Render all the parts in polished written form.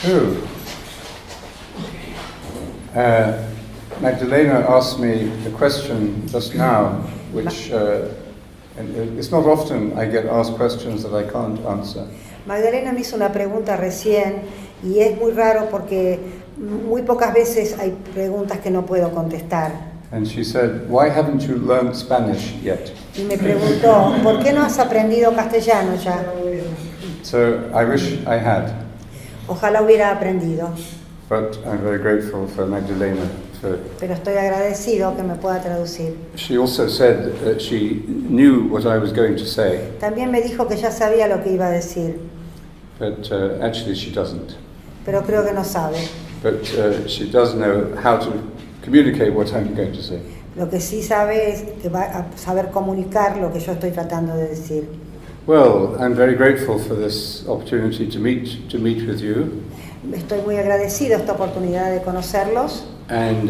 So, Magdalena asked me a question just now, which and it's not often I get asked questions that I can't answer. Magdalena me hizo una pregunta recién y es muy raro porque muy pocas veces hay preguntas que no puedo contestar. And she said, "Why haven't you learned Spanish yet?" Y me preguntó, ¿por qué no has aprendido castellano ya? So I wish I had, Ojalá hubiera aprendido, but I'm very grateful for Magdalena. pero estoy agradecido que me pueda traducir. She also said that she knew what I was going to say, También me dijo que ya sabía lo que iba a decir, but actually she doesn't. pero creo que no sabe. But she does know how to communicate what I'm going to say. Lo que sí sabe es que va a saber comunicar lo que yo estoy tratando de decir. Well, I'm very grateful for this opportunity to meet with you, Estoy muy agradecido esta oportunidad de conocerlos and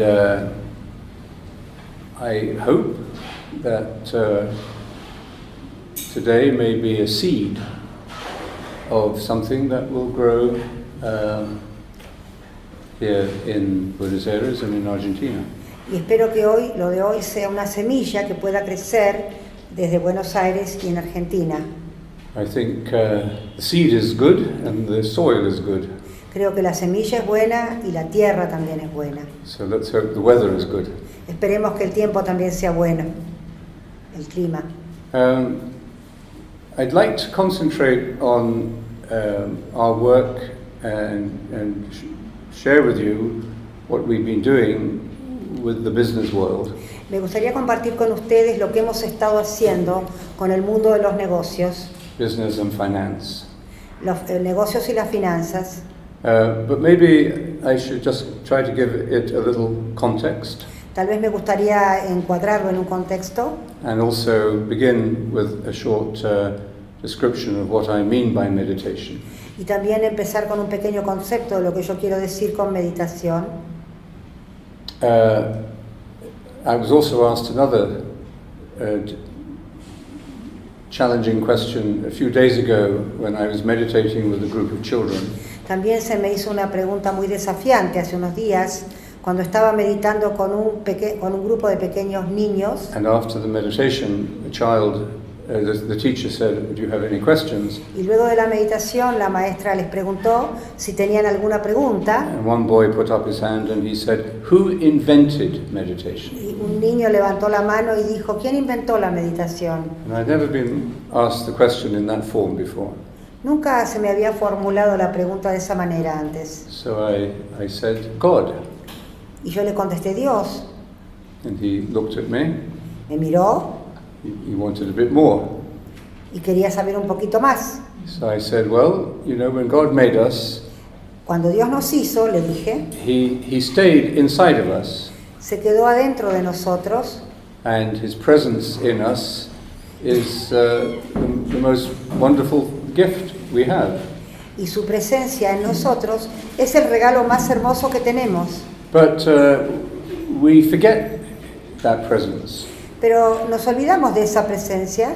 I hope that today may be a seed of something that will grow here in Buenos Aires and in Argentina. y espero que hoy, lo de hoy, sea una semilla que pueda crecer desde Buenos Aires y en Argentina. I think the seed is good and the soil is good, Creo que la semilla es buena y la tierra también es buena. so let's hope the weather is good. Esperemos que el tiempo también sea bueno, el clima. I'd like to concentrate on our work and share with you what we've been doing with the business world. Me gustaría compartir con ustedes lo que hemos estado haciendo con el mundo de los negocios, Business and finance. los negocios y las finanzas. But maybe I should just try to give it a little context Tal vez me gustaría encuadrarlo en un contexto and also begin with a short description of what I mean by meditation. y también empezar con un pequeño concepto de lo que yo quiero decir con meditación. I was also asked another challenging question a few days ago when I was meditating with a group of children. También se me hizo una pregunta muy desafiante hace unos días cuando estaba meditando con un grupo de pequeños niños. And after the meditation, the teacher said, "Do you have any questions?" Y luego de la meditación la maestra les preguntó si tenían alguna pregunta. And one boy put up his hand and he said, "Who invented meditation?" Y un niño levantó la mano y dijo, ¿quién inventó la meditación? And I'd never been asked the question in that form before. Nunca se me había formulado la pregunta de esa manera antes. So I said, "God." Y yo le contesté, Dios. And he looked at me. Me miró He wanted a bit more. y quería saber un poquito más. So I said, "Well, you know, when God made us, Cuando Dios nos hizo, le dije, He stayed inside of us, se quedó adentro de nosotros and His presence in us is the most wonderful gift we have. y su presencia en nosotros es el regalo más hermoso que tenemos. But we forget that presence. Pero nos olvidamos de esa presencia.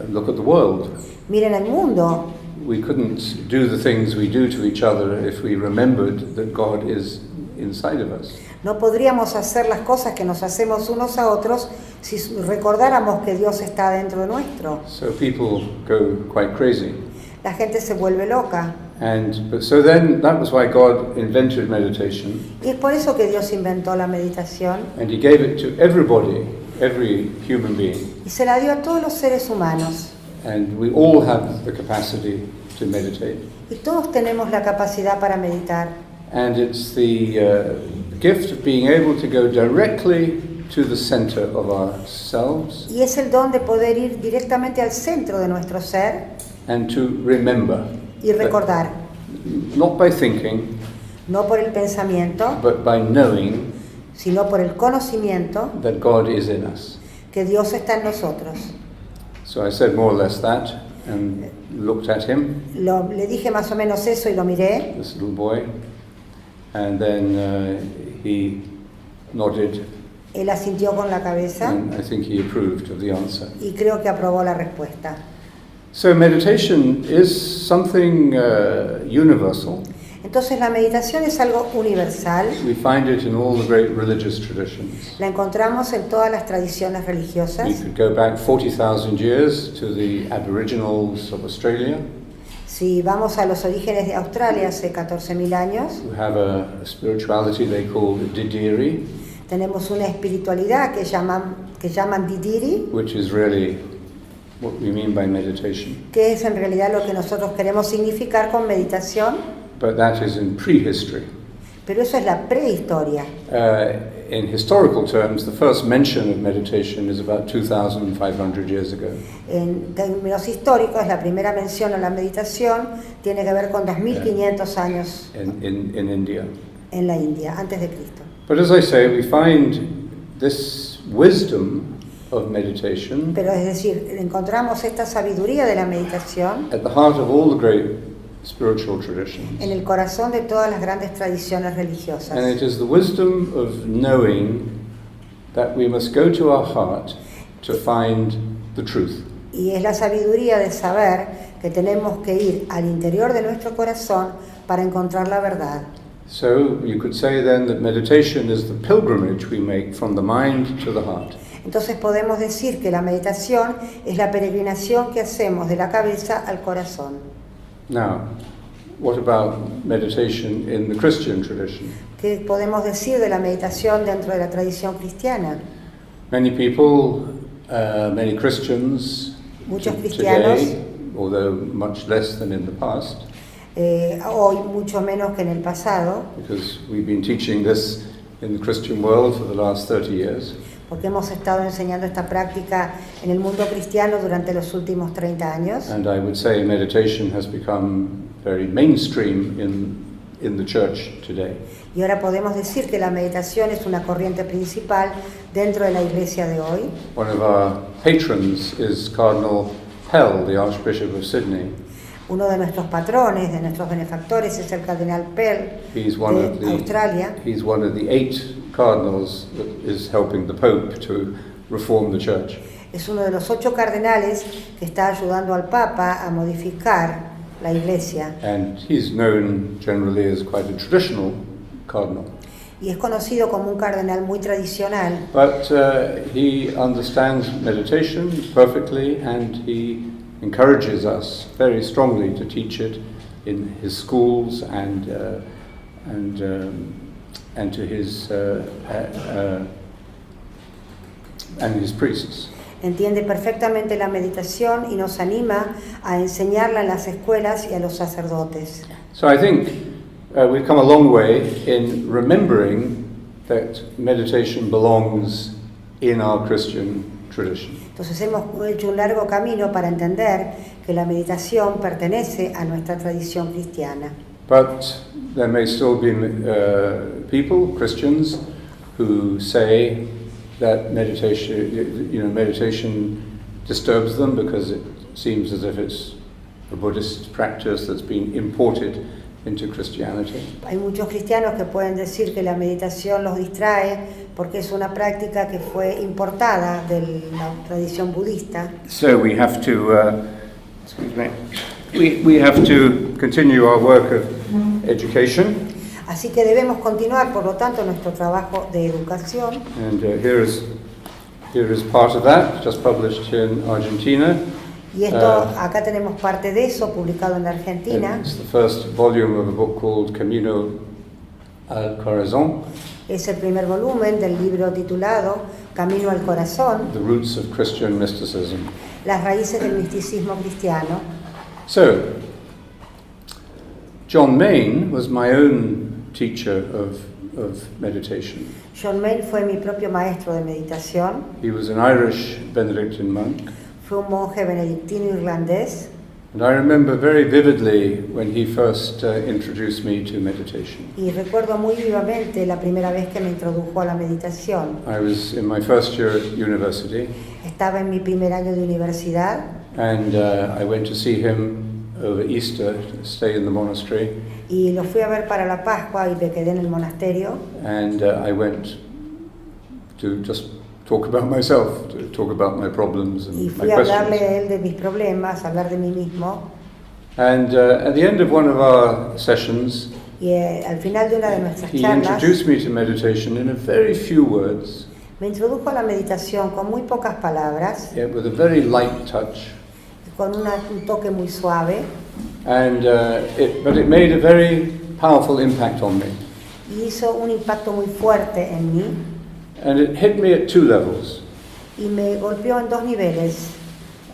Look at the world. Miren el mundo. We couldn't do the things we do to each other if we remembered that God is inside of us. No podríamos hacer las cosas que nos hacemos unos a otros si recordáramos que Dios está dentro nuestro. So people go quite crazy. La gente se vuelve loca. So then that was why God invented meditation, Y es por eso que Dios inventó la meditación and He gave it to everybody, every human being. y se la dio a todos los seres humanos. And we all have the capacity to meditate. Y todos tenemos la capacidad para meditar. And it's the gift of being able to go directly to the center of ourselves Y es el don de poder ir directamente al centro de nuestro ser and to remember. y recordar, Not by thinking, no por el pensamiento, but by knowing sino por el conocimiento that God is in us. que Dios está en nosotros. So I said more or less that and looked at him, Le dije más o menos eso y lo miré. this little boy, and then he nodded, Él asintió con la cabeza and I think he approved of the answer. y creo que aprobó la respuesta. So meditation is something universal. Entonces la meditación es algo universal, We find it in all the great religious traditions. la encontramos en todas las tradiciones We religiosas. could go back 40,000 years to the Aboriginals of Australia, Si vamos a los orígenes de Australia hace 14.000 años, who have a spirituality they call Didiri, tenemos una espiritualidad que llaman Didiri, which is really what we mean by meditation. que es en realidad lo que nosotros queremos significar con meditación, But that is in prehistory. pero eso es la prehistoria. In historical terms, the first mention of meditation is about 2,500 years ago. En términos históricos, la primera mención a la meditación tiene que ver con 2.500 años In India. en la India, antes de Cristo. But as I say, we find this wisdom of meditation Pero es decir, encontramos esta sabiduría de la meditación at the heart of all the great spiritual traditions. en el corazón de todas las grandes tradiciones religiosas. And it is the wisdom of knowing that we must go to our heart to find the truth. Y es la sabiduría de saber que tenemos que ir al interior de nuestro corazón para encontrar la verdad. So you could say then that meditation is the pilgrimage we make from the mind to the heart. Entonces podemos decir que la meditación es la peregrinación que hacemos de la cabeza al corazón. Now, what about meditation in the Christian tradition? ¿Qué podemos decir de la meditación dentro de la tradición cristiana? Many people, many Christians Muchos cristianos, today, although much less than in the past, hoy mucho menos que en el pasado, because we've been teaching this in the Christian world for the last 30 years, porque hemos estado enseñando esta práctica en el mundo cristiano durante los últimos 30 años. and I would say meditation has become very mainstream in the church today. Y ahora podemos decir que la meditación es una corriente principal dentro de la iglesia de hoy. One of our patrons is Cardinal Pell, the Archbishop of Sydney. Uno de nuestros patrones, de nuestros benefactores, es el cardenal Pell He's one of de Australia. He's one of the 8 cardinals that is helping the Pope to reform the church. Es uno de los 8 cardenales que está ayudando al Papa a modificar la iglesia. And he's known generally as quite a traditional cardinal. Y es conocido como un cardenal muy tradicional, But he understands meditation perfectly, and he encourages us very strongly to teach it in his schools and to his and his priests. entiende perfectamente la meditación y nos anima a enseñarla en las escuelas y a los sacerdotes. So I think we've come a long way in remembering that meditation belongs in our Christian tradition. Entonces hemos hecho un largo camino para entender que la meditación pertenece a nuestra tradición cristiana. But there may still be people, Christians, who say that meditation disturbs them because it seems as if it's a Buddhist practice that's been imported into Christianity. Hay muchos cristianos que pueden decir que la meditación los distrae porque es una práctica que fue importada de la tradición budista. So we have to, we have to continue our work of education. Así que debemos continuar, por lo tanto, nuestro trabajo de educación. And here is part of that, just published in Argentina. Y esto, acá tenemos parte de eso, publicado en la Argentina. It's the first volume of a book called Camino al Corazón, Es el primer volumen del libro titulado Camino al Corazón, The Roots of Christian Mysticism. las raíces del misticismo cristiano. So, John Main was my own teacher of meditation. John Main fue mi propio maestro de meditación. He was an Irish Benedictine monk. Fue un monje benedictino irlandés. And I remember very vividly when he first introduced me to meditation. Y recuerdo muy vivamente la primera vez que me introdujo a la meditación. I was in my first year at university, Estaba en mi primer año de universidad and I went to see him over Easter, to stay in the monastery, y lo fui a ver para la Pascua y me quedé en el monasterio. and I went to just talk about myself, to talk about my problems Y and my fui a hablarle questions. a él de mis problemas, a hablar de mí mismo. And at the end of one of our sessions, Y al final de una de nuestras he charlas introduced me to meditation in a very few words, me introdujo a la meditación con muy pocas palabras, yet with a very light touch. con un toque muy suave, And but it made a very powerful impact on me. y hizo un impacto muy fuerte en mí And it hit me at two levels. y me golpeó en dos niveles.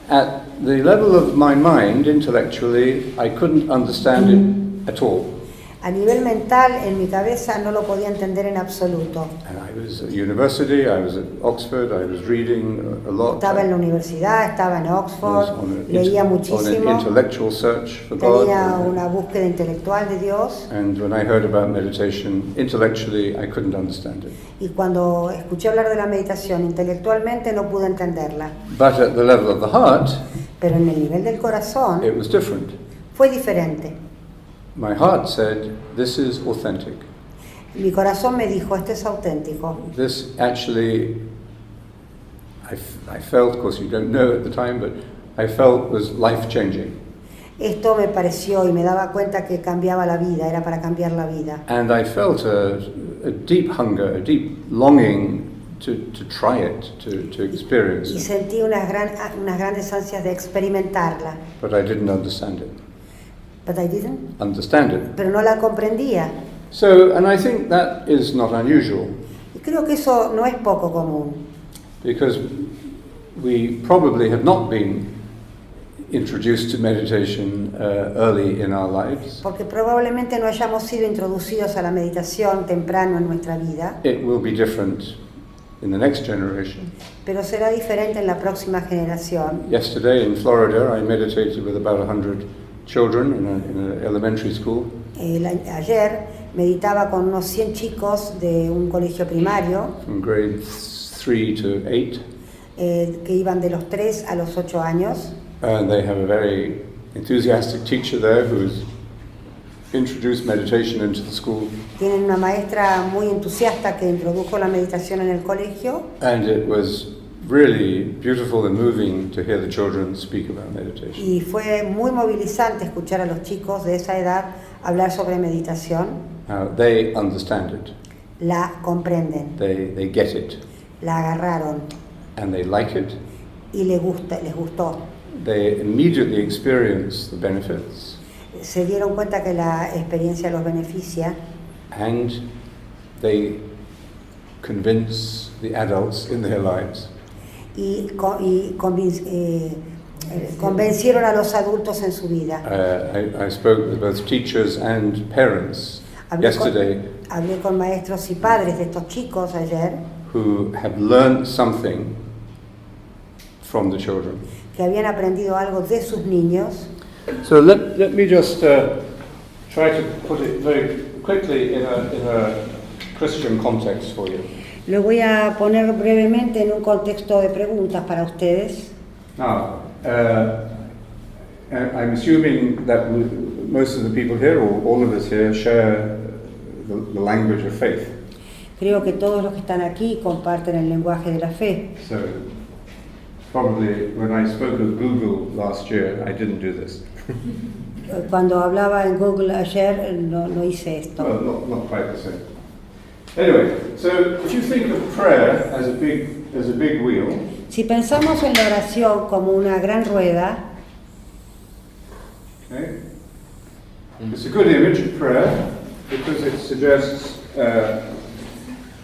At the level of my mind, intellectually, I couldn't understand it at all. A nivel mental, en mi cabeza no lo podía entender en absoluto. And I was at university, I was at Oxford, I was reading a lot. Estaba en la universidad, estaba en I was Oxford, on leía on an muchísimo, intellectual search for God. tenía una búsqueda intelectual de Dios, And when I heard about meditation, intellectually, I couldn't understand it. y cuando escuché hablar de la meditación intelectualmente no pude entenderla. But at the level of the heart, Pero en el nivel del corazón it was different. fue diferente. My heart said, this is authentic. Mi corazón me dijo, esto es auténtico. This actually, I felt, of course you don't know at the time, but I felt was life-changing. Esto me pareció y me daba cuenta que cambiaba la vida, era para cambiar la vida. And I felt a deep hunger, a deep longing to try it, to experience Y it. sentí unas grandes ansias de experimentarla. But I didn't understand it. But I didn't. Understand it. Pero no la comprendía. So, and I think that is not unusual, Y creo que eso no es poco común, because we probably have not been introduced to meditation early in our lives. porque probablemente no hayamos sido introducidos a la meditación temprano en nuestra vida, It will be different in the next generation. pero será diferente en la próxima generación. Yesterday in Florida, I meditated with about 100 children in an elementary school. Ayer meditaba con unos 100 chicos de un colegio primario From grade 3 to 8, que iban de los 3 a los 8 años. and they have a very enthusiastic teacher there who's introduced meditation into the school, Tienen una maestra muy entusiasta que introdujo la meditación en el colegio, and it was really beautiful and moving to hear the children speak about meditation. y fue muy movilizante escuchar a los chicos de esa edad hablar sobre meditación. They understand it, La comprenden, they get it, la agarraron and they like it. y les gustó. They immediately experience the benefits, Se dieron cuenta que la experiencia los beneficia and they convince the adults in their lives. y convencieron a los adultos en su vida. I spoke with both teachers and parents yesterday Hablé con maestros y padres de estos chicos ayer who have learned something from the children. que habían aprendido algo de sus niños. So let me just try to put it very quickly in a Christian context for you. Lo voy a poner brevemente en un contexto de preguntas para ustedes. Now, I'm assuming that most of the people here, or all of us here, share the language of faith. Creo que todos los que están aquí comparten el lenguaje de la fe. So, probably when I spoke of Google last year, I didn't do this. Cuando hablaba en Google ayer no hice esto. Well, not quite the same. Anyway, so if you think of prayer as a big wheel, Si pensamos en la oración como una gran rueda, okay, it's a good image of prayer because it suggests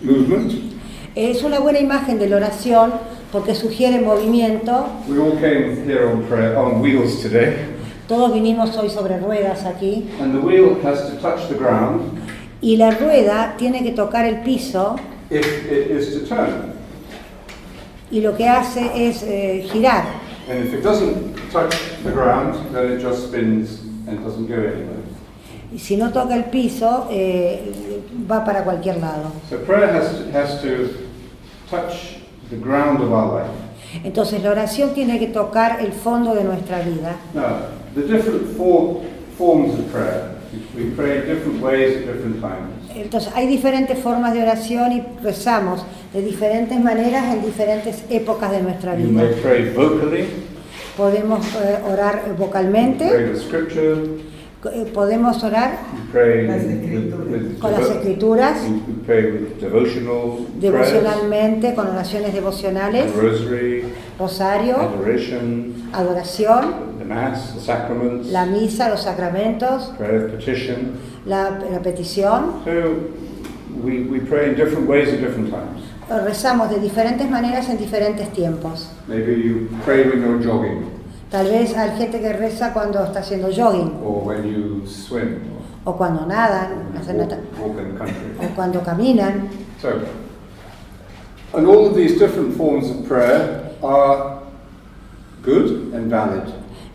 movement. es una buena imagen de la oración porque sugiere movimiento. We all came here on wheels today, Todos vinimos hoy sobre ruedas aquí and the wheel has to touch the ground y la rueda tiene que tocar el piso if it is to turn. y lo que hace es girar. And if it doesn't touch the ground, then it just spins and doesn't go anywhere. Y si no toca el piso, va para cualquier lado. So prayer has to touch the ground of our life. Entonces la oración tiene que tocar el fondo de nuestra vida. Now, the different forms of prayer, we pray different ways at different times. Entonces hay diferentes formas de oración y rezamos de diferentes maneras en diferentes épocas de nuestra You vida. may pray vocally, Podemos orar vocalmente, pray with scripture, Podemos orar We pray Las with escrituras. con las escrituras, we pray with devotional prayers, devocionalmente, con oraciones devocionales, the rosary, rosario, adoration, adoración, the mass, the sacraments, la misa, los sacramentos, prayer of petition. la petición. So we pray in different ways at different times. Rezamos de diferentes maneras en diferentes tiempos. Maybe you pray when you're jogging, Tal vez hay gente que reza cuando está haciendo jogging, or when you swim, o cuando nadan, or hacen walk in the country. o cuando caminan. So, and all of these different forms of prayer are good and valid.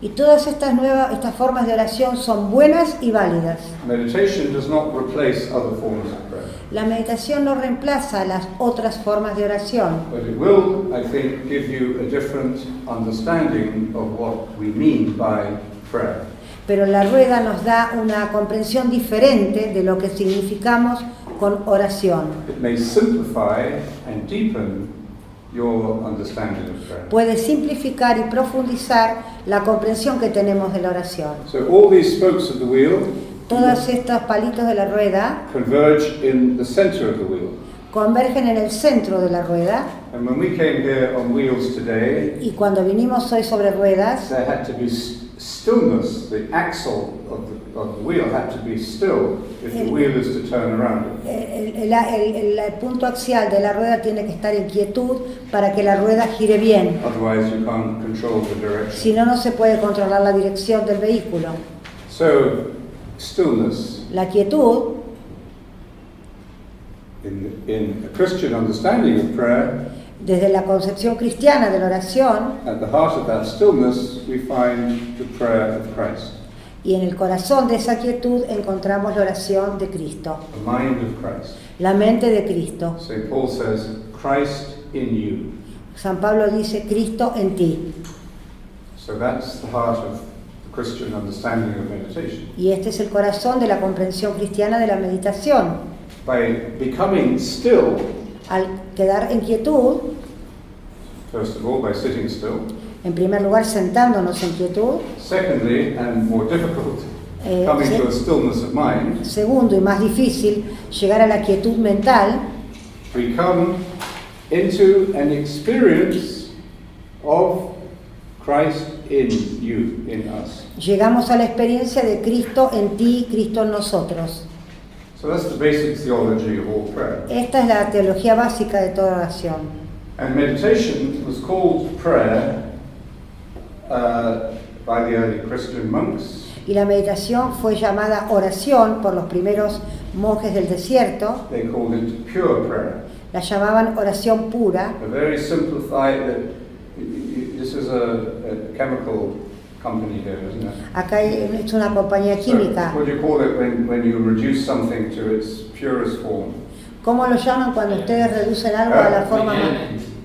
Y todas estas formas de oración son buenas y válidas. Meditation does not replace other forms of prayer, La meditación no reemplaza las otras formas de oración, but it will, I think, give you a different understanding of what we mean by prayer. pero la rueda nos da una comprensión diferente de lo que significamos con oración. It may simplify and deepen your understanding of prayer. Puede simplificar y profundizar la comprensión que tenemos de la oración. So all these spokes of the wheel Todos estos palitos de la rueda converge in the center of the wheel. convergen en el centro de la rueda, And when we came here on wheels today, y cuando vinimos hoy sobre ruedas, there had to be stillness. The axle of the wheel had to be still if the wheel is to turn around. el punto axial de la rueda tiene que estar en quietud para que la rueda gire bien. Otherwise, you can't control the direction. Si no, no se puede controlar la dirección del vehículo. So, stillness La quietud, in a Christian understanding of prayer, desde la concepción cristiana de la oración, at the heart of that stillness, we find the prayer of Christ, y en el corazón de esa quietud encontramos la oración de Cristo, the mind of Christ. la mente de Cristo. St. Paul says, Christ in you. San Pablo dice, Cristo en ti. So that's the heart of the Christian understanding of meditation. Y este es el corazón de la comprensión cristiana de la meditación. By becoming still, Al quedar en quietud, first of all, by sitting still. en primer lugar sentándonos en quietud, Secondly, and more difficult, Eh, coming sí. to a stillness of mind, segundo y más difícil, llegar a la quietud mental, we come into an experience of Christ in you, in us. llegamos a la experiencia de Cristo en ti, Cristo en nosotros. So that's the basic theology of all prayer. Esta es la teología básica de toda oración. And meditation was called prayer by the early Christian monks. Y la meditación fue llamada oración por los primeros monjes del desierto. They called it pure prayer. La llamaban oración pura. A very simplified, this is a chemical company here, isn't it? Acá es una compañía química. So what do you call it when you reduce something to its purest form? ¿Cómo lo llaman cuando ustedes reducen algo a la forma más?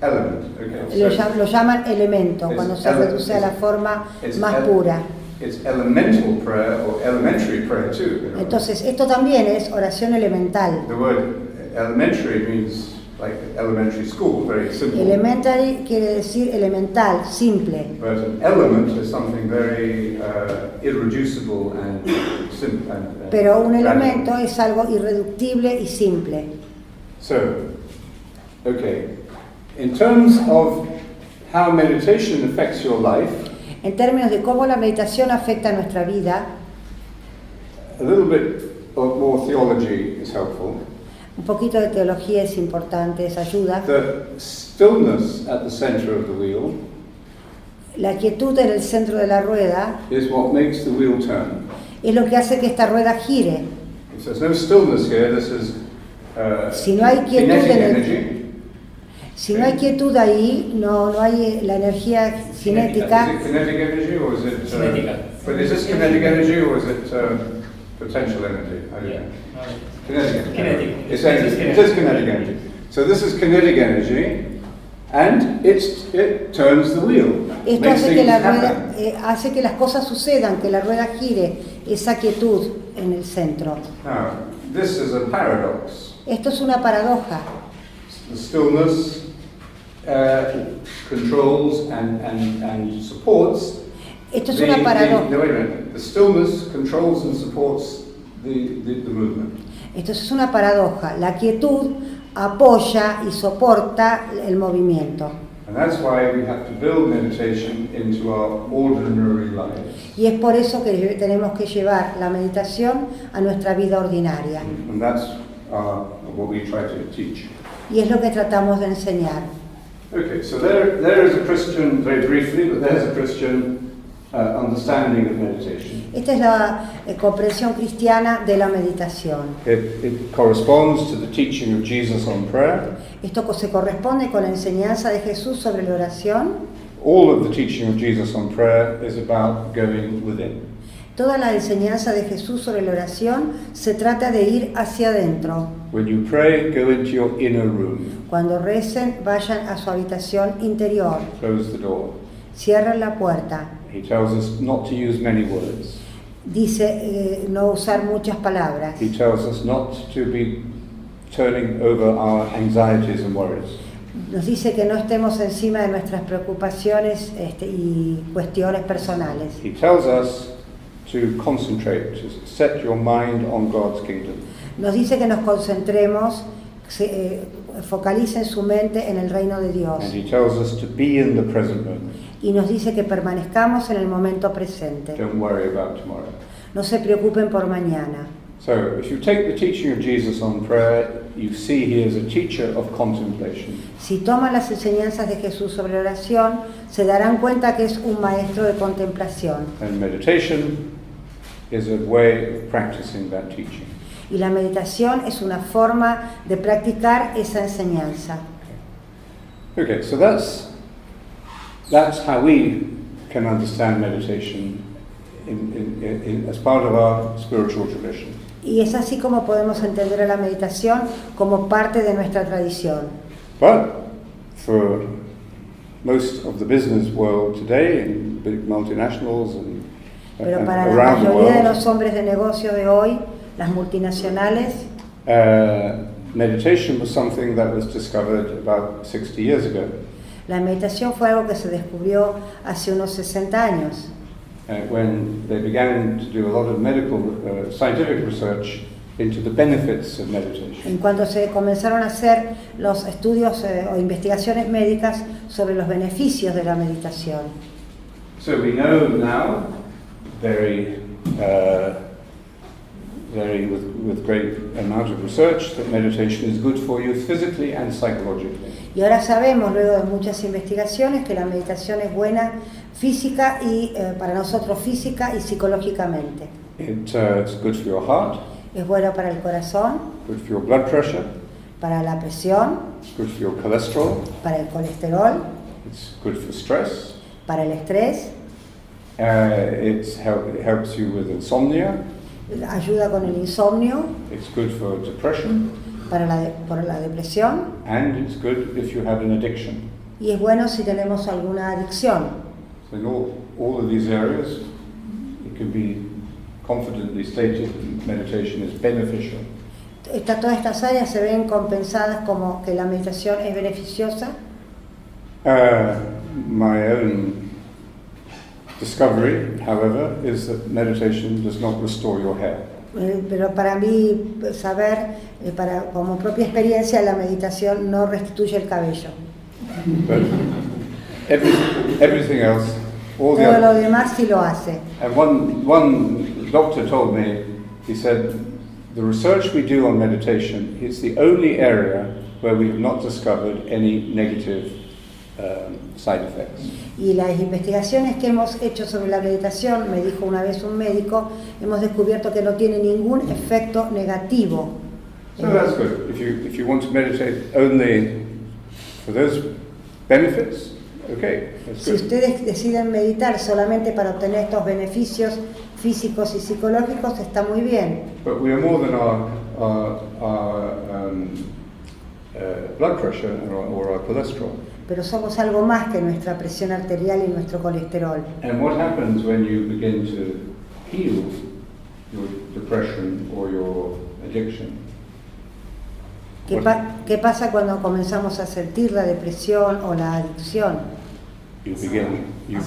Element, okay. Lo llaman elemento, It's cuando se element, reduce a la forma it's más ele- pura. It's elemental prayer or elementary prayer too. You know. Entonces, esto también es oración elemental. The word elementary means like elementary school, very simple. Elementary quiere decir elemental, simple. But an element is something very irreducible and simple. Pero un elemento es algo irreductible y simple. So, okay, in terms of how meditation affects your life, En términos de cómo la meditación afecta a nuestra vida, a little bit of more theology is helpful. un poquito de teología es importante, es ayuda. The stillness at the center of the wheel La quietud en el centro de la rueda is what makes the wheel turn. es lo que hace que esta rueda gire. If there's no stillness here, this is Si no hay quietud kinetic en el- energy. Si no hay quietud ahí, no hay la energía cinética. Is it kinetic energy or is it? Cinética. But is this kinetic energy or is it potential energy? I don't know. Kinetic energy. Kinetic. It's This is it is kinetic energy. So this is kinetic energy, and it turns the wheel. Esto Makes hace que things la happen. rueda, hace que las cosas sucedan, que la rueda gire, esa quietud en el centro. Now, this is a paradox. Esto es una paradoja. The stillness controls and supports Esto es una paradoja. No, wait a minute. The stillness controls and supports the movement. Esto es una paradoja. La quietud apoya y soporta el movimiento. And that's why we have to build meditation into our ordinary lives. Y es por eso que tenemos que llevar la meditación a nuestra vida ordinaria. And that's what we try to teach. Y es lo que tratamos de enseñar. Okay, so there is a Christian, very briefly, but there's a Christian understanding of meditation. Esta es la comprensión cristiana de la meditación. It corresponds to the teaching of Jesus on prayer. Esto se corresponde con la enseñanza de Jesús sobre la oración. All of the teaching of Jesus on prayer is about going within. Toda la enseñanza de Jesús sobre la oración se trata de ir hacia adentro. When you pray, go into your inner room. Cuando recen, vayan a su habitación interior. Close the door. Cierren la puerta. He tells us not to use many words. Dice no usar muchas palabras. He tells us not to be turning over our anxieties and worries. Nos dice que no estemos encima de nuestras preocupaciones y cuestiones personales. He tells us to concentrate, to set your mind on God's kingdom. Nos dice que nos concentremos, focalicen su mente en el reino de Dios. And he tells us to be in the present moment. Y nos dice que permanezcamos en el momento presente. Don't worry about tomorrow. No se preocupen por mañana. So, if you take the teaching of Jesus on prayer, you see he is a teacher of contemplation. Si toman las enseñanzas de Jesús sobre la oración, se darán cuenta que es un maestro de contemplación. And meditation is a way of practicing that teaching. Y la meditación es una forma de practicar esa enseñanza. Okay, so that's how we can understand meditation as part of our spiritual tradition. Y es así como podemos entender a la meditación como parte de nuestra tradición. But for most of the business world today, in big multinationals and Pero para la around the mayoría de world, los hombres de negocio de hoy, las multinacionales, meditation was something that was discovered about 60 years ago. la meditación fue algo que se descubrió hace unos 60 años. When they began to do a lot of medical, scientific research into the benefits of meditation. En cuanto se comenzaron a hacer los estudios o investigaciones médicas sobre los beneficios de la meditación. So we know now, with great amount of research, that meditation is good for you physically and psychologically. Y ahora sabemos, luego de muchas investigaciones, que la meditación es buena física y para nosotros física y psicológicamente. It's good for your heart, Es bueno para el corazón, good for your blood pressure, para la presión, good for your cholesterol, para el colesterol, it's good for stress, para el estrés, it helps you with insomnia, ayuda con el insomnio, it's good for depression, por la depresión, and it's good if you have an addiction. y es bueno si tenemos alguna adicción. So in all of these areas, it can be confidently stated that meditation is beneficial. Todas estas áreas se ven compensadas como que la meditación es beneficiosa. My own discovery, however, is that meditation does not restore your hair. Pero para mí saber, como propia experiencia, la meditación no restituye el cabello. But everything else, all the Todo lo other. demás sí lo hace. And one doctor told me, he said, the research we do on meditation is the only area where we have not discovered any negative side effects. Y las investigaciones que hemos hecho sobre la meditación, me dijo una vez un médico, hemos descubierto que no tiene ningún efecto negativo. So that's good. If you want to meditate only for those benefits, okay, that's Si good. ustedes deciden meditar solamente para obtener estos beneficios físicos y psicológicos, está muy bien. But we are more than our blood pressure or our cholesterol. Pero somos algo más que nuestra presión arterial y nuestro colesterol. And what happens when you begin to heal your depression or your addiction? ¿Qué pasa cuando comenzamos a sentir la depresión o la adicción? You begin, you,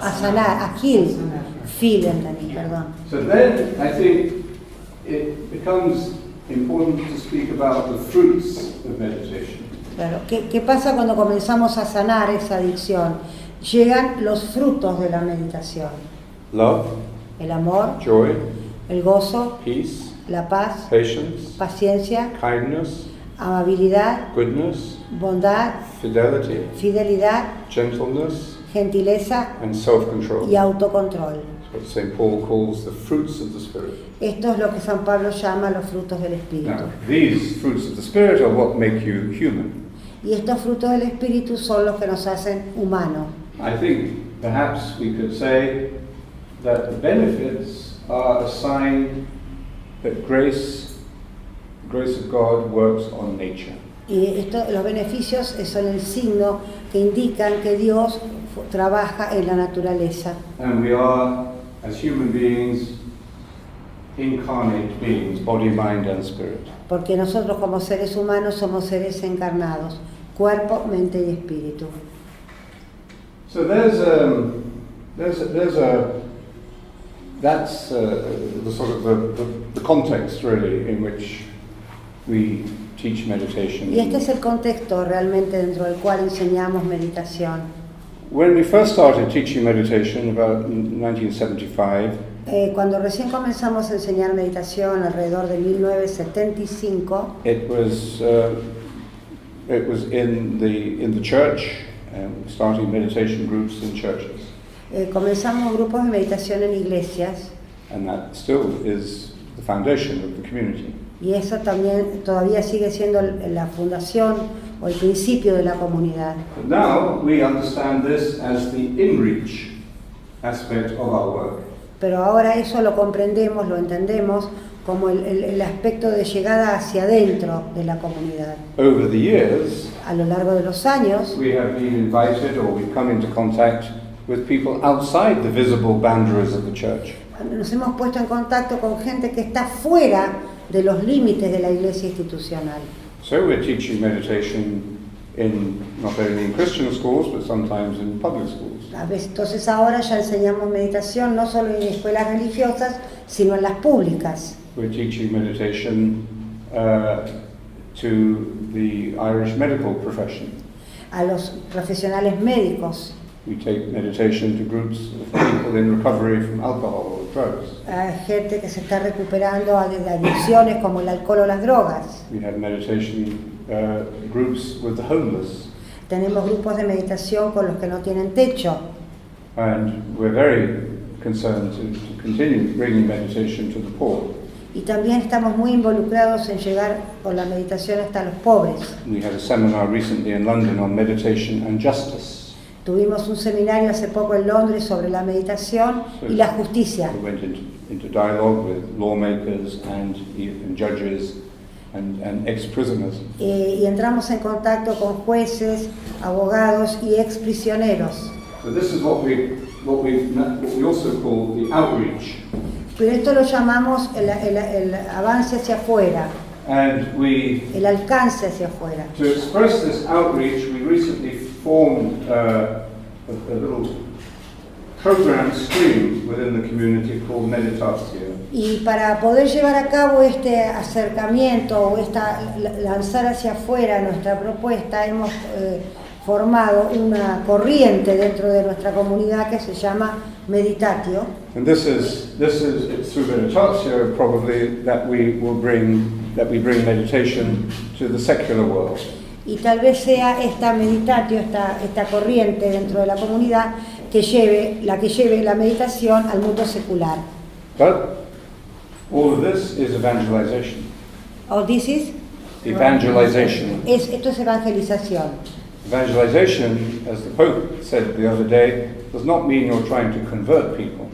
a sanar, a heal, feel entendí, perdón. So then I think it becomes important to speak about the fruits of meditation. Claro. ¿Qué pasa cuando comenzamos a sanar esa adicción? Llegan los frutos de la meditación. Love, El amor, joy, el gozo, peace, la paz, patience, paciencia, kindness, amabilidad, goodness, bondad, fidelity, fidelidad, gentleness, gentileza and self-control. y autocontrol. That's what St. Paul calls the fruits of the Spirit. Esto es lo que San Pablo llama los frutos del Espíritu. Now, these fruits of the Spirit are what make you human. Y estos frutos del Espíritu son los que nos hacen humanos. I think perhaps we could say that the benefits are a sign that grace of God works on nature. Y los beneficios son el signo que indican que Dios trabaja en la naturaleza. And we are, as human beings, incarnate beings, body, mind, and spirit. Porque nosotros como seres humanos somos seres encarnados, cuerpo, mente y espíritu. So that's the sort of the context really in which we teach meditation. Y este es el contexto realmente dentro del cual enseñamos meditación. When we first started teaching meditation about 1975, Cuando recién comenzamos a enseñar meditación alrededor de 1975, it was in the church, starting meditation groups in churches, comenzamos grupos de meditación en iglesias and that still is the foundation of the community. y eso también todavía sigue siendo la fundación o el principio de la comunidad. But now we understand this as the in-reach aspect of our work. Pero ahora eso lo comprendemos, lo entendemos como el aspecto de llegada hacia adentro de la comunidad. Over the years, A lo largo de los años we have been invited or we've come into contact with people outside the visible boundaries of the church. nos hemos puesto en contacto con gente que está fuera de los límites de la iglesia institucional. So we're teaching meditation not only in Christian schools, but sometimes in public schools. Entonces ahora ya enseñamos meditación no solo en escuelas religiosas, sino en las públicas. We're teaching meditation to the Irish medical profession. A los profesionales médicos, We take meditation to groups of people in recovery from alcohol or drugs. a gente que se está recuperando de adicciones como el alcohol o las drogas. We have meditation groups with the homeless. Tenemos grupos de meditación con los que no tienen techo. And we're very concerned to continue bringing meditation to the poor. Y también estamos muy involucrados en llegar con la meditación hasta los pobres. We had a seminar recently in London on meditation and justice. Tuvimos un seminario hace poco en Londres sobre la meditación y la justicia. We went into dialogue with lawmakers and judges and ex-prisoners. Y entramos en contacto con jueces, abogados y exprisioneros. So this is what we also call the outreach. Pero esto lo llamamos el avance hacia afuera, And el alcance hacia afuera. to express this outreach, we recently formed a little program stream within the community called Meditatio. Y para poder llevar a cabo este acercamiento o lanzar hacia afuera nuestra propuesta, hemos formado una corriente dentro de nuestra comunidad que se llama Meditatio. And this is it's through Meditatio probably that we bring meditation to the secular world. Y tal vez sea esta Meditatio, esta corriente dentro de la comunidad que lleve la meditación al mundo secular. But all of this is evangelization. Oh, this is? Evangelization. Esto es evangelización. Evangelization, as the Pope said the other day, does not mean you're trying to convert people.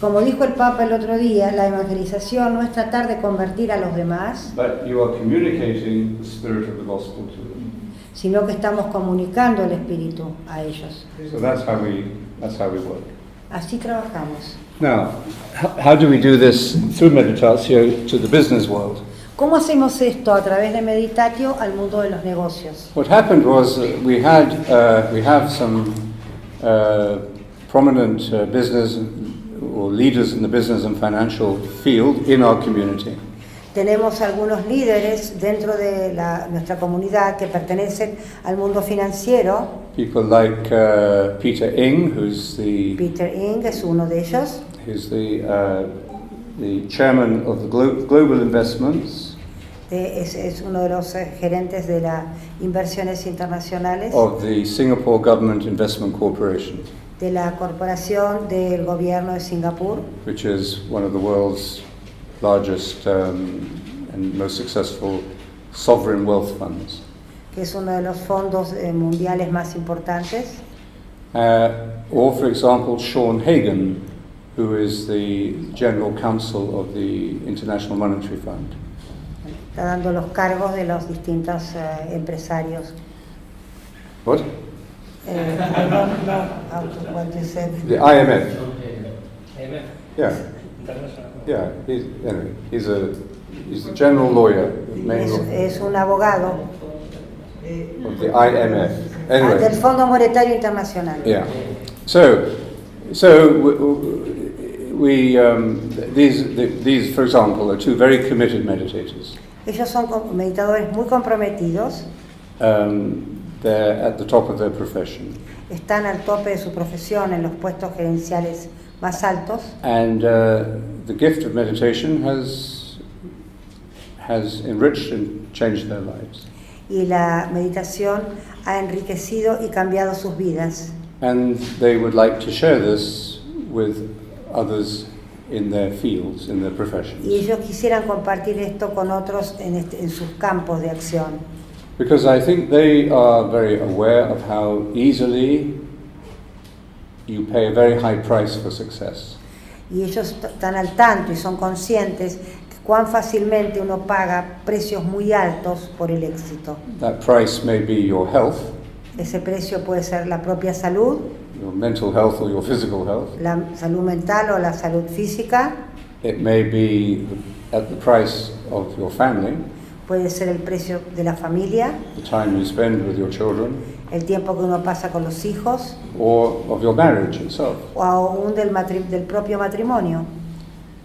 Como dijo el Papa el otro día, la evangelización no es tratar de convertir a los demás, But you are communicating the spirit of the gospel to them. sino que estamos comunicando el Espíritu a ellos. So that's how we work. Así trabajamos. Now, how do we do this through Meditatio to the business world? ¿Cómo hacemos esto a través de Meditatio al mundo de los negocios? What happened was we have some prominent business or leaders in the business and financial field in our community. Tenemos algunos líderes dentro de nuestra comunidad que pertenecen al mundo financiero. People like Peter Ing, who's the Peter Ing es uno de ellos. He's the chairman of the Global Investments. Es uno de los gerentes de las inversiones internacionales. Of the Singapore Government Investment Corporation. De la corporación del gobierno de Singapur. Which is one of the world's largest and most successful sovereign wealth funds. Que es uno de los fondos mundiales más importantes. Or, for example, Sean Hagan, who is the General Counsel of the International Monetary Fund. Está dando los cargos de los distintos empresarios. What? I don't know what you said. The IMF. IMF. Yeah. International. Yeah. He's the general lawyer. Es un abogado Of the IMF. Anyway. del Fondo Monetario Internacional. Yeah. So these, for example, are two very committed meditators. Ellos son meditadores muy comprometidos. They're at the top of their profession. Están al tope de su profesión en los puestos gerenciales más altos. And the gift of meditation has enriched and changed their lives. Y la meditación ha enriquecido y cambiado sus vidas. And they would like to share this with others in their fields, in their professions. Y ellos quisieran compartir esto con otros en sus campos de acción. Because I think they are very aware of how easily you pay a very high price for success. Y ellos están al tanto y son conscientes que cuán fácilmente uno paga precios muy altos por el éxito. That price may be your health, Ese precio puede ser la propia salud, your mental health or your physical health. la salud mental o la salud física. It may be at the price of your family, Puede ser el precio de la familia, the time you spend with your children, el tiempo que uno pasa con los hijos or of your marriage itself. o aún del propio matrimonio.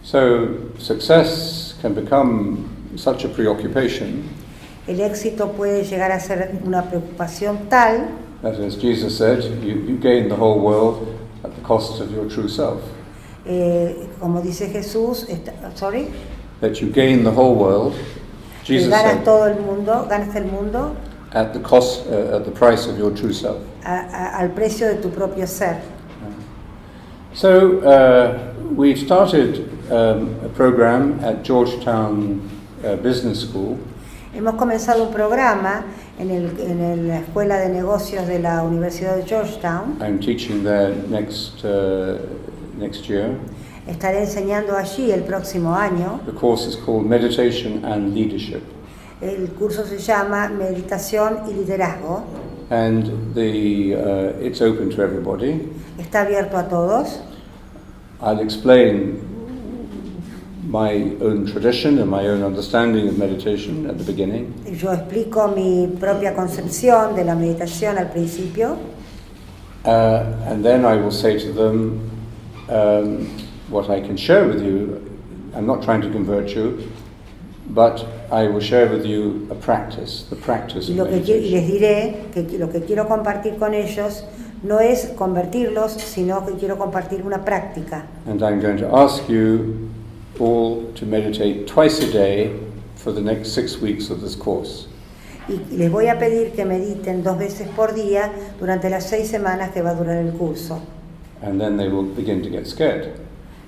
So success can become such a preoccupation El éxito puede llegar a ser una preocupación tal that, as Jesus said, you gain the whole world at the cost of your true self. como dice Jesús, That you gain the whole world, que Jesus ganas said, todo el mundo, ganas el mundo at the cost, at the price of your true self. al precio de tu propio ser. So we've started a program at Georgetown Business School. Hemos comenzado un programa en la Escuela de Negocios de la Universidad de Georgetown. I'm teaching there next year. Estaré enseñando allí el próximo año. The course is called Meditation and Leadership. El curso se llama Meditación y Liderazgo. And it's open to everybody. Está abierto a todos. I'll explain my own tradition and my own understanding of meditation at the beginning. Yo explico mi propia concepción de la meditación al principio. And then I will say to them what I can share with you. I'm not trying to convert you, but I will share with you a practice, the practice Y of les meditation. diré que lo que quiero compartir con ellos no es convertirlos, sino que quiero compartir una práctica. And I'm going to ask you all to meditate twice a day for the next 6 weeks of this course. Y les voy a pedir que mediten 2 veces por día durante las 6 semanas que va a durar el curso. And then they will begin to get scared.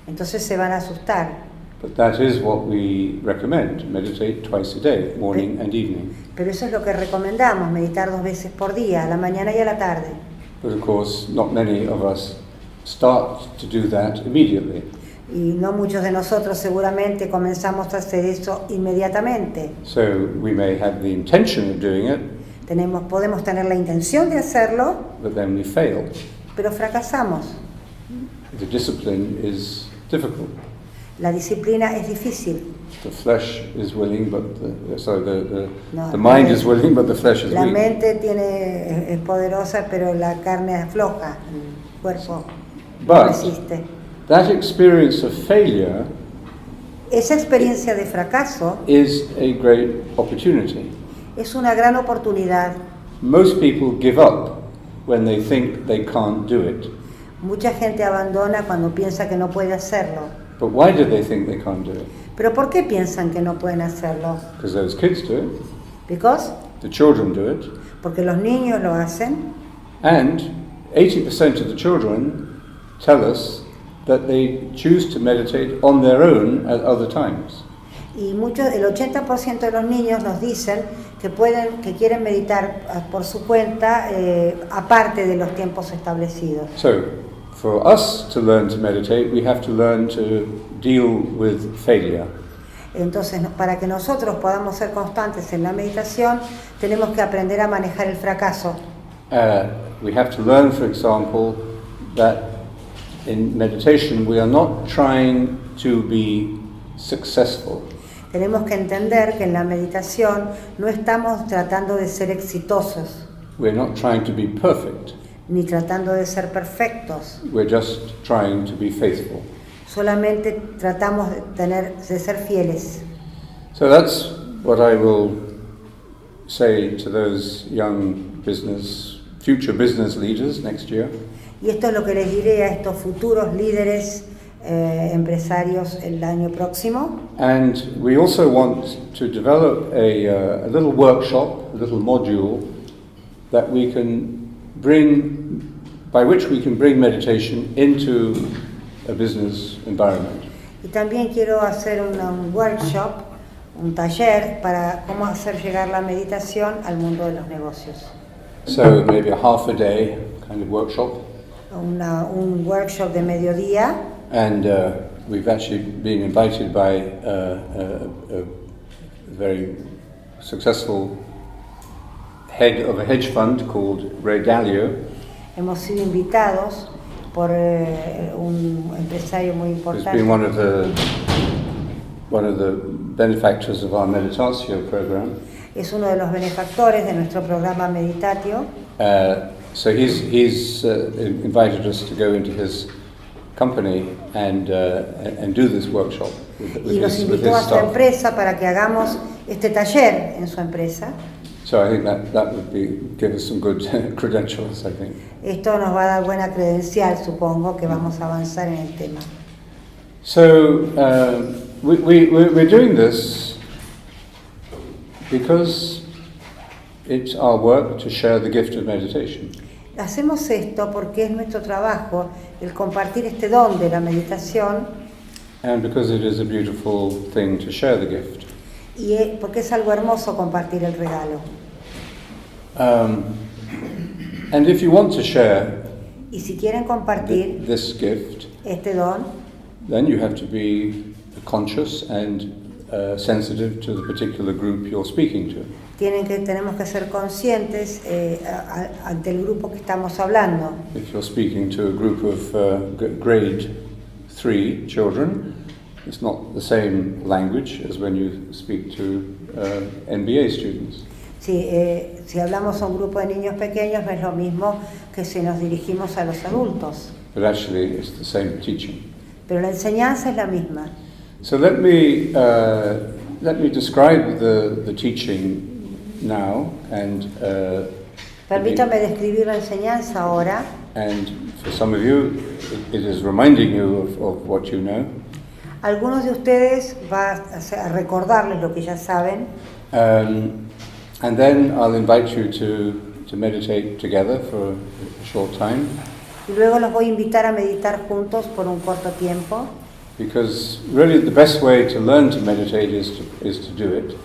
Entonces se van a asustar. But that is what we recommend, meditate twice a day, morning and evening. Pero eso es lo que recomendamos, meditar 2 veces por día, a la mañana y a la tarde. But of course, not many of us start to do that immediately. Y no muchos de nosotros seguramente comenzamos a hacer eso inmediatamente. So we may have the intention of doing it, Podemos tener la intención de hacerlo, but then we fail. pero fracasamos. The discipline is difficult. La disciplina es difícil. The flesh is willing, but No, the mind is willing, but the flesh is La weak. mente es poderosa, pero la carne es floja, el cuerpo. no But existe. that experience of failure Esa experiencia de fracaso is a great opportunity. es una gran oportunidad. Most people give up when they think they can't do it. Mucha gente abandona cuando piensa que no puede hacerlo. But why do they think they can't do it? ¿Pero por qué piensan que no pueden hacerlo? Because those kids do it, Because the children do it, porque los niños lo hacen and 80% of the children tell us that they choose to meditate on their own at other times. y el 80% de los niños nos dicen que quieren meditar por su cuenta aparte de los tiempos establecidos. So, for us to learn to meditate, we have to learn to deal with failure. Entonces, para que nosotros podamos ser constantes en la meditación, tenemos que aprender a manejar el fracaso. We have to learn, for example, that in meditation we are not trying to be successful. Tenemos que entender que en la meditación no estamos tratando de ser exitosos, We're not trying to be perfect. ni tratando de ser perfectos. We're just trying to be faithful. Solamente tratamos de ser fieles. So that's what I will say to those young future business leaders next year. Y esto es lo que les diré a estos futuros líderes empresarios el año próximo. And we also want to develop a little workshop, a little module that we can by which we can bring meditation into a business environment. Y también quiero hacer un workshop, un taller para cómo hacer llegar la meditación al mundo de los negocios. So maybe a half a day kind of workshop. Un workshop de mediodía. And we've actually been invited by a very successful head of a hedge fund called Ray Dalio. Hemos sido invitados por un empresario muy Who's importante. been one of the benefactors of our Meditatio program. Es uno de los benefactores de nuestro programa Meditatio. So he's invited us to go into his company and do this workshop with Y nos his invitó a su staff. empresa para que hagamos este taller en su empresa. So I think that would give us some good credentials, I think. Esto nos va a dar buena credencial, supongo, que vamos a avanzar en el tema. So we're doing this because it's our work to share the gift of meditation. Hacemos esto porque es nuestro trabajo el compartir este don de la meditación And because it is a beautiful thing to share the gift. y porque es algo hermoso compartir el regalo. And if you want to share Y si quieren compartir this gift, este don, then you have to be conscious and sensitive to the particular group you're speaking to. tenemos que ser conscientes ante el grupo que estamos hablando. If you're speaking to a group of grade 3 children, it's not the same language as when you speak to MBA students. Si hablamos a un grupo de niños pequeños no es lo mismo que si nos dirigimos a los adultos, But actually it's the same teaching. pero la enseñanza es la misma. So let me describe the teaching now, and Permítame describir la enseñanza ahora. and for some of you it is reminding you of what you know. Algunos de ustedes va a recordarles lo que ya saben. And then I'll invite you to meditate together for a short time, Y luego los voy a invitar a meditar juntos por un corto tiempo, because really the best way to learn to meditate is to do it.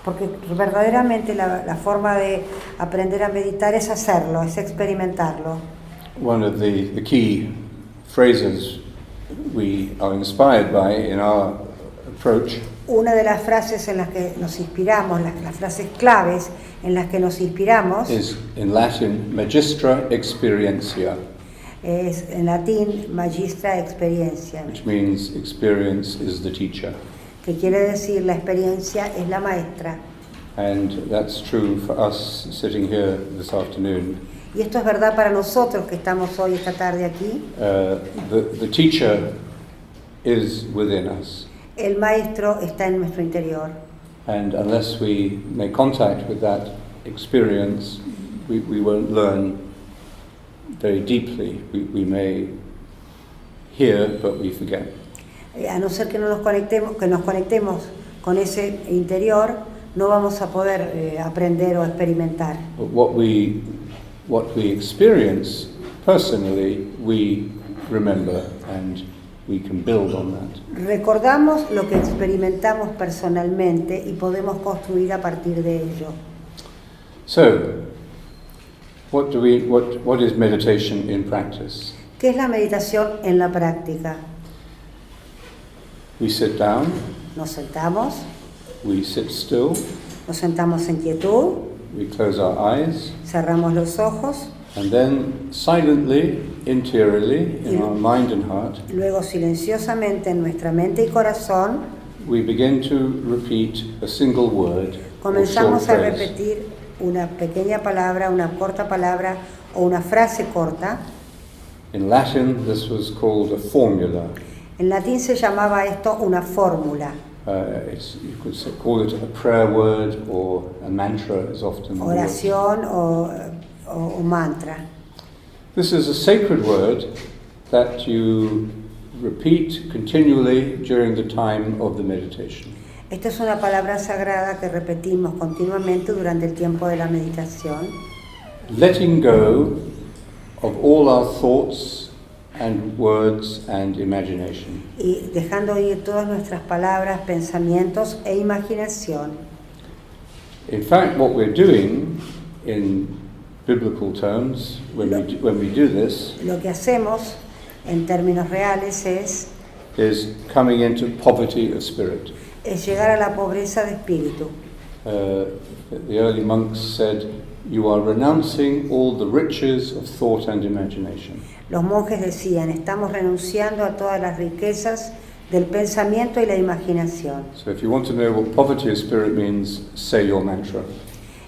porque verdaderamente la forma de aprender a meditar es hacerlo, es experimentarlo. One of the key phrases we are inspired by in our approach Una de las frases en las que nos inspiramos, las frases claves en las que nos inspiramos, is in Latin magistra experientia, es en latín magistra experiencia, which means experience is the teacher. que quiere decir la experiencia es la maestra. And that's true for us sitting here this afternoon. Y esto es verdad para nosotros que estamos hoy, esta tarde aquí. The teacher is within us. El maestro está en nuestro interior. And unless we make contact with that experience, we won't learn very deeply. We may hear, but we forget. A no ser que nos conectemos con ese interior, no vamos a poder aprender o experimentar. But what we experience personally, we remember, and we can build on that. Recordamos lo que experimentamos personalmente y podemos construir a partir de ello. So, what is meditation in practice? ¿Qué es la meditación en la práctica? We sit down, Nos sentamos, we sit still, nos sentamos en quietud, we close our eyes, cerramos los ojos, and then silently, interiorly, in our mind and heart, luego silenciosamente en nuestra mente y corazón we begin to repeat a single word or short comenzamos a phrase. repetir una pequeña palabra, una corta palabra o una frase corta. In Latin, this was called a formula. En latín se llamaba esto una fórmula, You could call it a prayer word or a mantra is often the word. oración o mantra. This is a sacred word that you repeat continually during the time of the meditation. Esta es una palabra sagrada que repetimos continuamente durante el tiempo de la meditación, Letting go of all our thoughts and words and imagination. y dejando ir todas nuestras palabras, pensamientos e imaginación. In fact, what we're doing in biblical terms when we do this Lo que hacemos en términos reales es coming into poverty of spirit. llegar a la pobreza de espíritu. The early monks said, "You are renouncing all the riches of thought and imagination." Los monjes decían, estamos renunciando a todas las riquezas del pensamiento y la imaginación. So if you want to know what poverty of spirit means, say your mantra.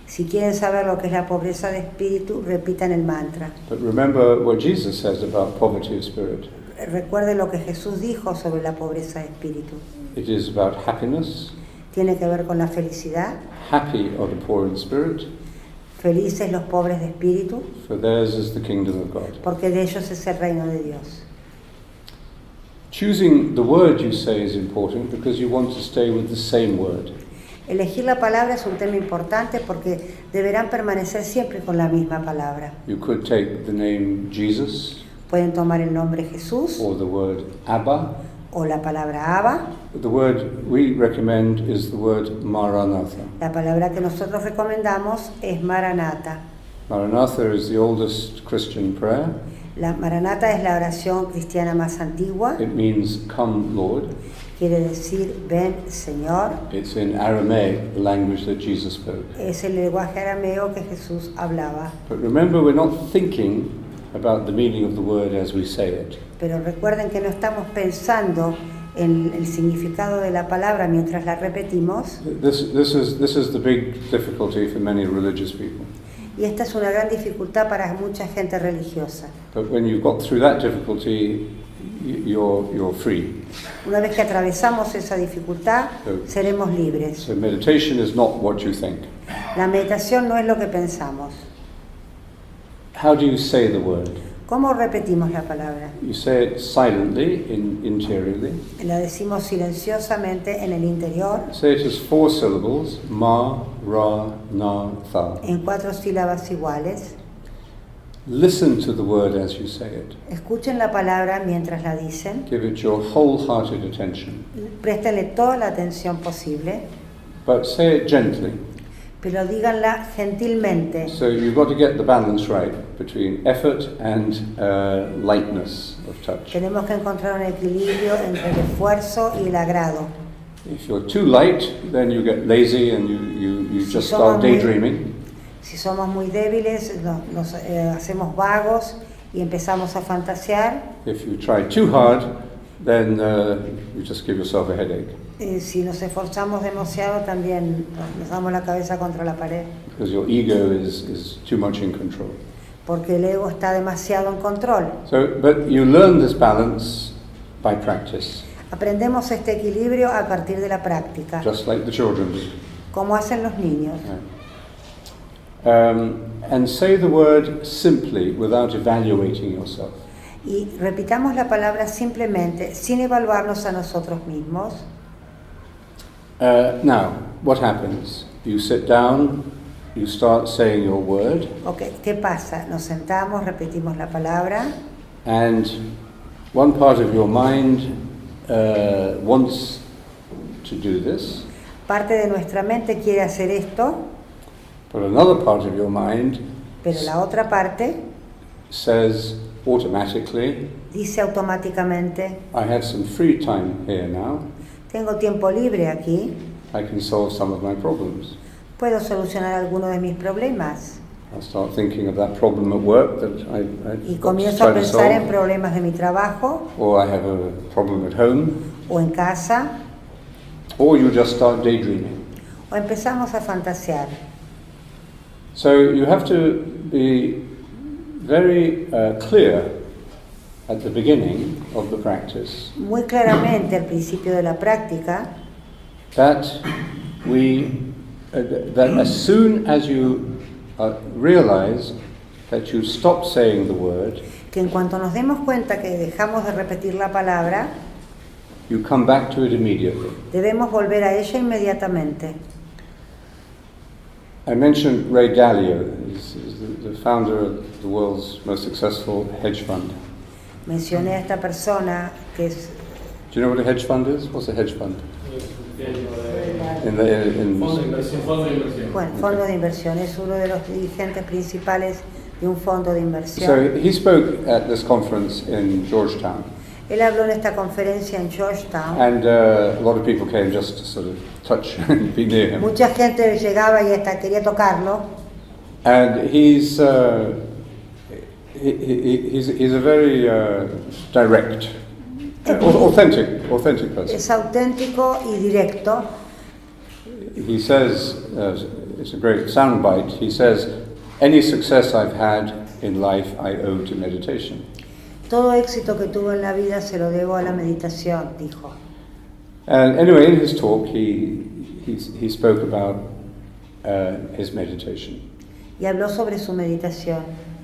Si quieren saber lo que es la pobreza de espíritu, repitan el mantra. But remember what Jesus says about poverty of spirit. Recuerden lo que Jesús dijo sobre la pobreza de espíritu. It is about happiness. Tiene que ver con la felicidad. Happy are the poor in spirit, Felices los pobres de espíritu, for theirs is the kingdom of God. porque de ellos es el reino de Dios. Choosing the word you say is important because you want to stay with the same word. Elegir la palabra es un tema importante porque deberán permanecer siempre con la misma palabra. You could take the name Jesus Pueden tomar el nombre Jesús or the word Abba. o la palabra Abba. The word we recommend is the word Maranatha. La palabra que nosotros recomendamos es Maranatha. Maranatha is the oldest Christian prayer. La Maranatha es la oración cristiana más antigua. It means come Lord. Quiere decir ven Señor. It's in Aramaic, the language that Jesus spoke. Es el lenguaje arameo que Jesús hablaba. But remember, we're not thinking about the meaning of the word as we say it. Pero recuerden que no estamos pensando en el significado de la palabra mientras la repetimos. This is the big difficulty for many religious people. Y esta es una gran dificultad para mucha gente religiosa. But when you've got through that difficulty, you're free. Una vez que atravesamos esa dificultad, seremos libres. So meditation is not what you think. La meditación no es lo que pensamos. How do you say the word? ¿Cómo repetimos la palabra? You say it silently, interiorly. La decimos silenciosamente en el interior, Say it as 4 syllables, ma, ra, na, tha. en 4 sílabas iguales. Listen to the word as you say it. Escuchen la palabra mientras la dicen. Give it your wholehearted attention. Préstenle toda la atención posible, But say it gently. pero díganla gentilmente. So you've got to get the balance right between effort and lightness of touch. Tenemos que encontrar un equilibrio entre el esfuerzo y el agrado. If you're too light, then you get lazy and you Si just somos start muy- daydreaming. Si somos muy débiles, nos hacemos vagos y empezamos a fantasear. If you try too hard, then you just give yourself a headache Si nos esforzamos demasiado, también nos damos la cabeza contra la pared, because your ego is too much in control. porque el ego está demasiado en control. So, but you learn this balance by practice, Aprendemos este equilibrio a partir de la práctica, just like the children do. como hacen los niños. And say the word simply without evaluating yourself. Y repitamos la palabra simplemente, sin evaluarnos a nosotros mismos. Now, what happens? You sit down, you start saying your word, Ok, ¿qué pasa? Nos sentamos, repetimos la palabra, and one part of your mind wants to do this, parte de nuestra mente quiere hacer esto, but another part of your mind pero la otra parte says automatically, dice automáticamente, I have some free time here now, tengo tiempo libre aquí, I can solve some of my problems. puedo solucionar algunos de mis problemas. I'll start thinking of that problem at work that Y I comienzo a try to pensar en solve, problemas de mi trabajo or I have a problem at home, o en casa, or you just start daydreaming. o empezamos a fantasear. So you have to be very clear at the beginning of the practice Muy claramente al principio de la práctica, that that as soon as you realize that you stop saying the word, que en cuanto nos demos cuenta que dejamos de repetir la palabra, you come back to it immediately. debemos volver a ella inmediatamente. I mentioned Ray Dalio, he's the founder of the world's most successful hedge fund. Mencioné a esta persona que es Do you know what a hedge fund is? What's a hedge fund? bueno, fondo de inversión, es uno de los dirigentes principales de un fondo de inversión. So he spoke at this conference in Georgetown, Él habló en esta conferencia en Georgetown. and a lot of people came just to sort of touch and be near him. Mucha gente llegaba y hasta quería tocarlo. And he's a very direct, authentic person. Es auténtico y directo. He says, it's a great soundbite, he says, any success I've had in life I owe to meditation. Todo éxito que tuvo en la vida se lo debo a la meditación, dijo. And anyway, in his talk, he spoke about his meditation. Y habló sobre su meditación.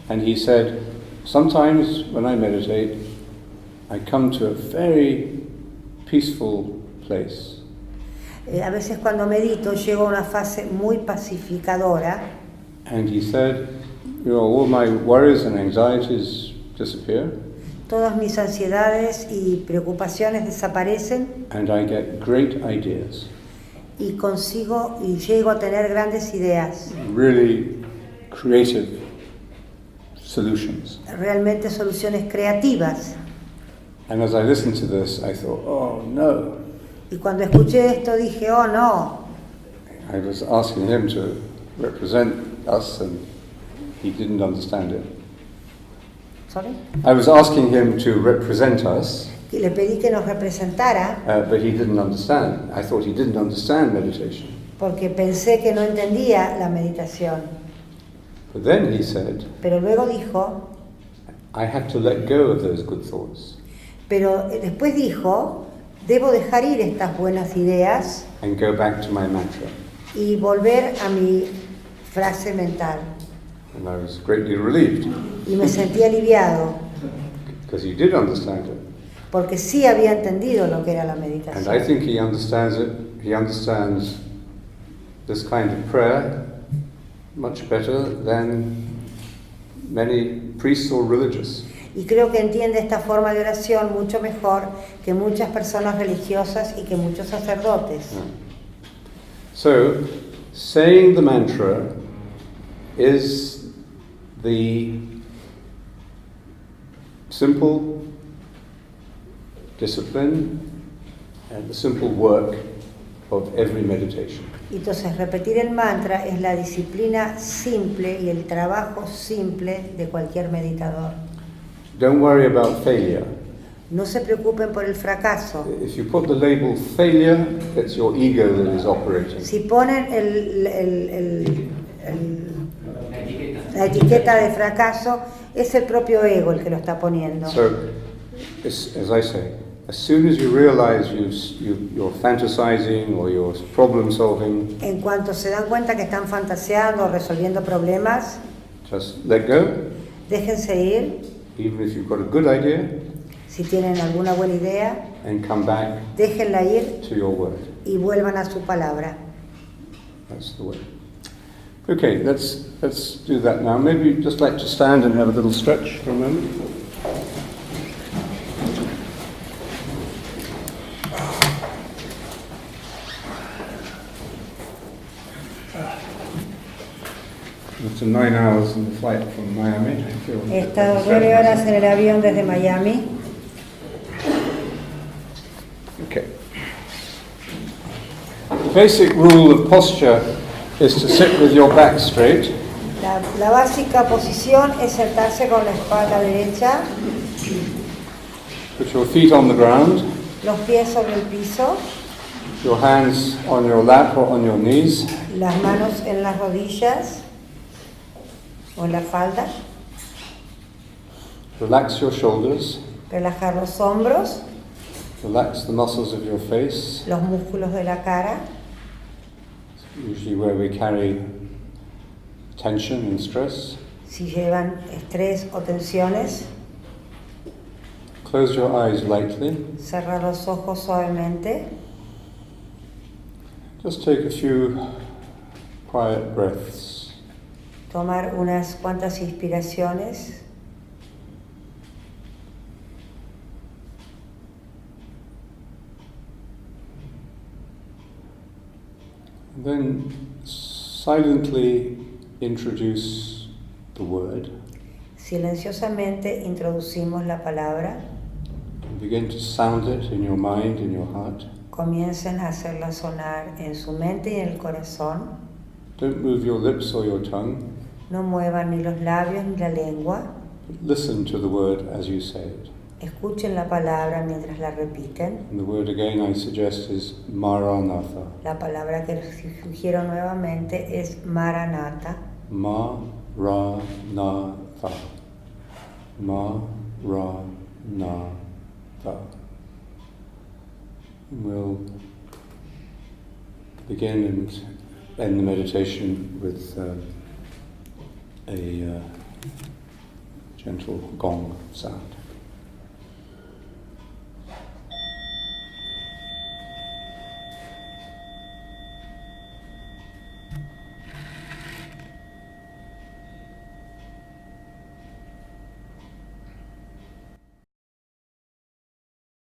And he said, sometimes when I meditate, I come to a very peaceful place. A veces cuando medito llego a una fase muy pacificadora. And he said, all my worries and anxieties disappear. Todas mis ansiedades y preocupaciones desaparecen And I get great ideas, y consigo y llego a tener grandes ideas, really creative solutions. realmente soluciones creativas. And as I listened to this, I thought, oh no. Y cuando escuché esto dije, oh no, I was asking him to represent us, and he didn't understand it. sorry. I was asking him to represent us, Y le pedí que nos representara but he didn't understand. I thought he didn't understand meditation. porque pensé que no entendía la meditación. But then he said, Pero luego dijo, I have to let go of those good thoughts pero después dijo, debo dejar ir estas buenas ideas and go back to my mantra. y volver a mi frase mental. And I was greatly relieved, Y me sentí aliviado because he did understand it. porque sí había entendido lo que era la And I meditación. think he understands it. He understands this kind of prayer much better than many priests or religious. Y creo que entiende esta forma de oración mucho mejor que muchas personas religiosas y que muchos sacerdotes. So, saying the mantra is the simple discipline and the simple work of every meditation. Entonces, repetir el mantra es la disciplina simple y el trabajo simple de cualquier meditador. Don't worry about failure. No se preocupen por el fracaso. If you put the label failure, it's your ego that is operating. Si ponen La etiqueta de fracaso es el propio ego el que lo está poniendo. So, as I say, as soon as you realize you're fantasizing or you're problem solving, En cuanto se dan cuenta que están fantaseando o resolviendo problemas, just let go. déjense ir. Even if you've got a good idea, Si tienen alguna buena idea, and come back déjenla ir to your word. y vuelvan a su palabra. That's the way. Okay, let's do that now. Maybe you'd just like to stand and have a little stretch for a moment. After 9 hours in the flight from Miami, I feel He estado 9 horas en el avión desde Miami. Okay. The basic rule of posture is to sit with your back straight, La básica posición es sentarse con la espalda derecha, put your feet on the ground, los pies sobre el piso, your hands on your lap or on your knees, las manos en las rodillas o en la falda, relax your shoulders, relajar los hombros, relax the muscles of your face, los músculos de la cara, usually where we carry tension and stress. si llevan estrés o tensiones, Close your eyes lightly. cerrar los ojos suavemente, Just take a few quiet breaths. tomar unas cuantas inspiraciones, And then silently introduce the word silenciosamente introducimos la palabra, and begin to sound it in your mind, in your heart. comiencen a hacerla sonar en su mente y en el corazón. Don't move your lips or your tongue. No muevan ni los labios ni la lengua. But listen to the word as you say it. Escuchen la palabra mientras la repiten. And the word again I suggest is Maranatha. La palabra que sugiero nuevamente es Maranatha. Maranatha. Maranatha. And we'll begin and end the meditation with a gentle gong sound.